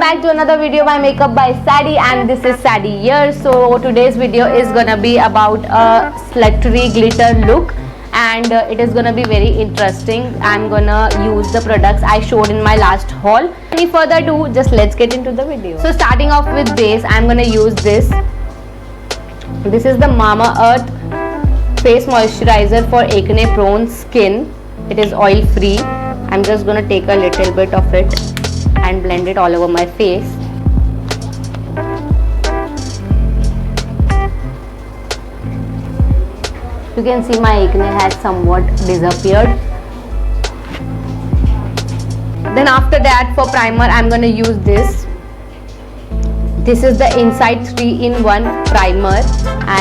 back to another video by Makeup by Sadie, and this is Sadie here. So today's video is gonna be about a sluttery glitter look, and it is gonna be very interesting. I'm gonna use the products I showed in my last haul. Any further ado, just let's get into the video. So starting off with base, I'm gonna use this. This is the Mama Earth face moisturizer for acne prone skin. It is oil free. I'm just gonna take a little bit of it and blend it all over my face. You can see my acne has somewhat disappeared. Then after that, for primer, I'm gonna use this. This is the Insight 3-in-1 primer,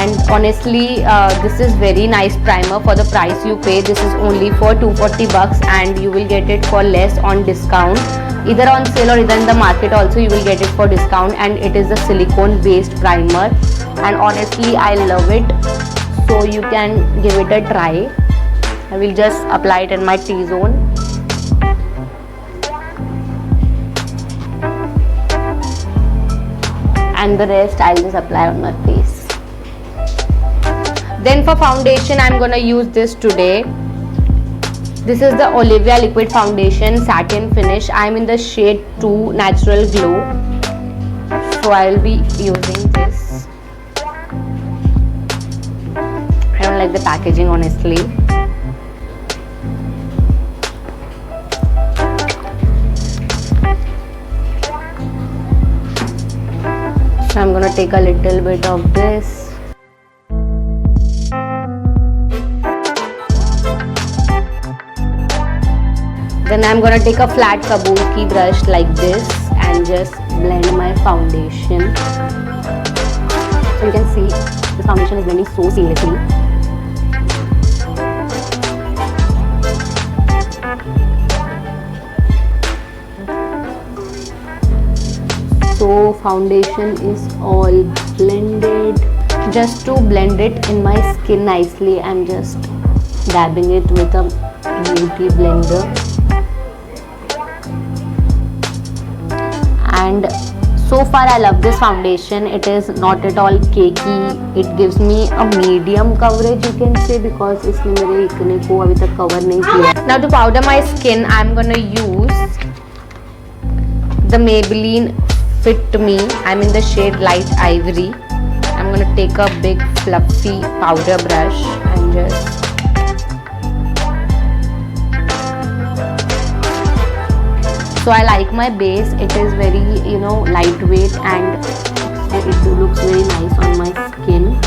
and honestly this is very nice primer for the price you pay. This is only for 240 bucks and you will get it for less on discount, either on sale or either in the market also you will get it for discount. And it is a silicone based primer, and honestly I love it, so you can give it a try. I will just apply it in my T-zone. And the rest I'll just apply on my face. Then for foundation, I'm gonna use this today. This is the Olivia liquid foundation satin finish. I'm in the shade 2 natural glow, so I'll be using this. I don't like the packaging honestly. So I'm gonna take a little bit of this. Then I'm gonna take a flat kabuki brush like this and just blend my foundation. So you can see this foundation is blending so seamlessly. So foundation is all blended. Just to blend it in my skin nicely, I'm just dabbing it with a beauty blender. And so far I love this foundation. It is not at all cakey. It gives me a medium coverage, you can say, because इसने मेरे acne को अभी तक cover नहीं किया. Now to powder my skin, I'm gonna use the Maybelline Fit Me. I'm in the shade light ivory. I'm gonna take a big fluffy powder brush and just so I like my base. It is very, you know, lightweight and it looks very nice on my skin.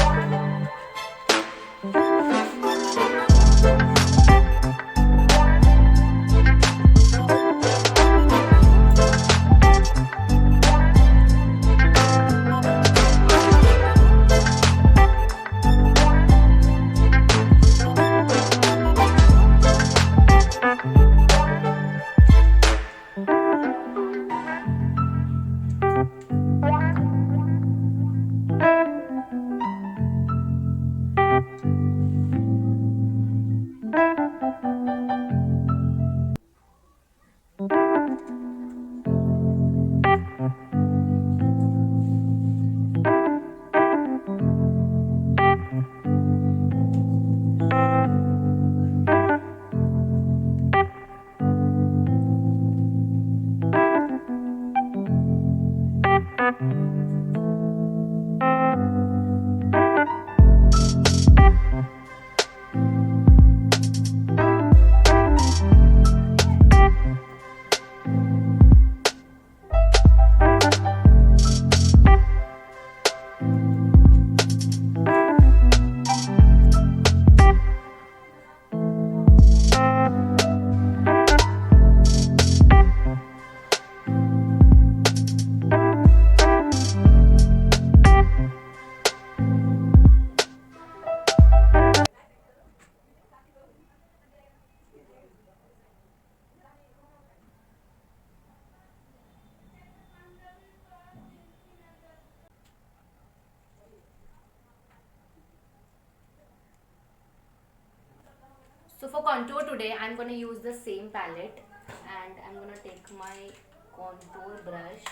So for contour today, I'm going to use the same palette, and I'm going to take my contour brush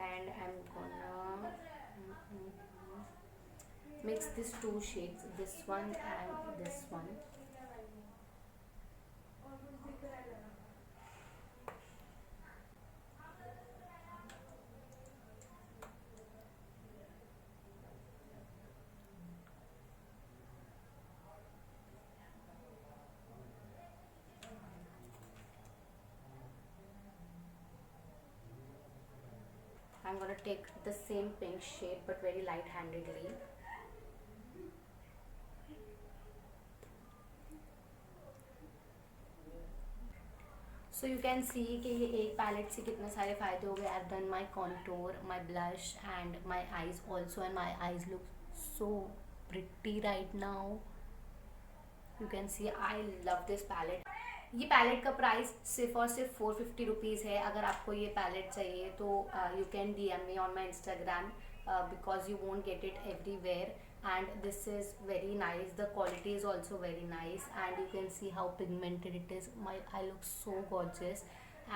and I'm gonna mix these two shades, this one and this one. I'm gonna take the same pink shade but very light-handedly. So you can see कि ये एक palette से कितने सारे फ़ायदे हो गए. I've done my contour, my blush and my eyes also, and my eyes look so pretty right now. You can see I love this palette. ये पैलेट का प्राइस सिर्फ और सिर्फ 450 रुपीज़ है. अगर आपको ये पैलेट चाहिए तो you can DM me on my Instagram because you won't get it everywhere. And this is very nice, the quality is also very nice, and you can see how pigmented it is. My eye looks so gorgeous.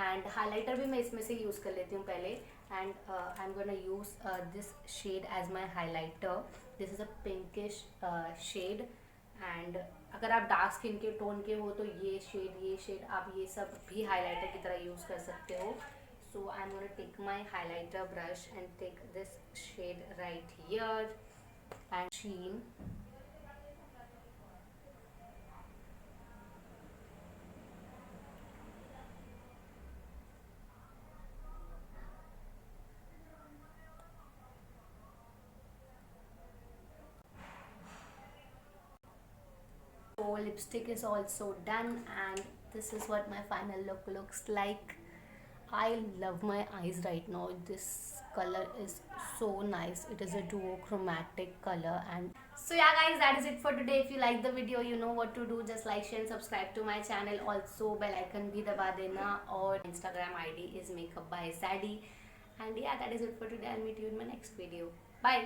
And highlighter भी मैं इसमें से use कर लेती हूँ पहले. And I'm gonna use this shade as my highlighter. This is a pinkish shade. And अगर आप डार्क स्किन के टोन के हो तो ये शेड आप ये सब भी हाइलाइटर की तरह यूज़ कर सकते हो. So I am gonna take my highlighter brush and take this shade right here and sheen. So lipstick is also done, and this is what my final look looks like. I love my eyes right now. This color is so nice. It is a duochromatic color. And so yeah guys, that is it for today. If you like the video, you know what to do. Just like, share and subscribe to my channel. Also bell icon bhi daba dena. Or Instagram ID is makeup by Sadie. And yeah, that is it for today. I'll meet you in my next video. Bye.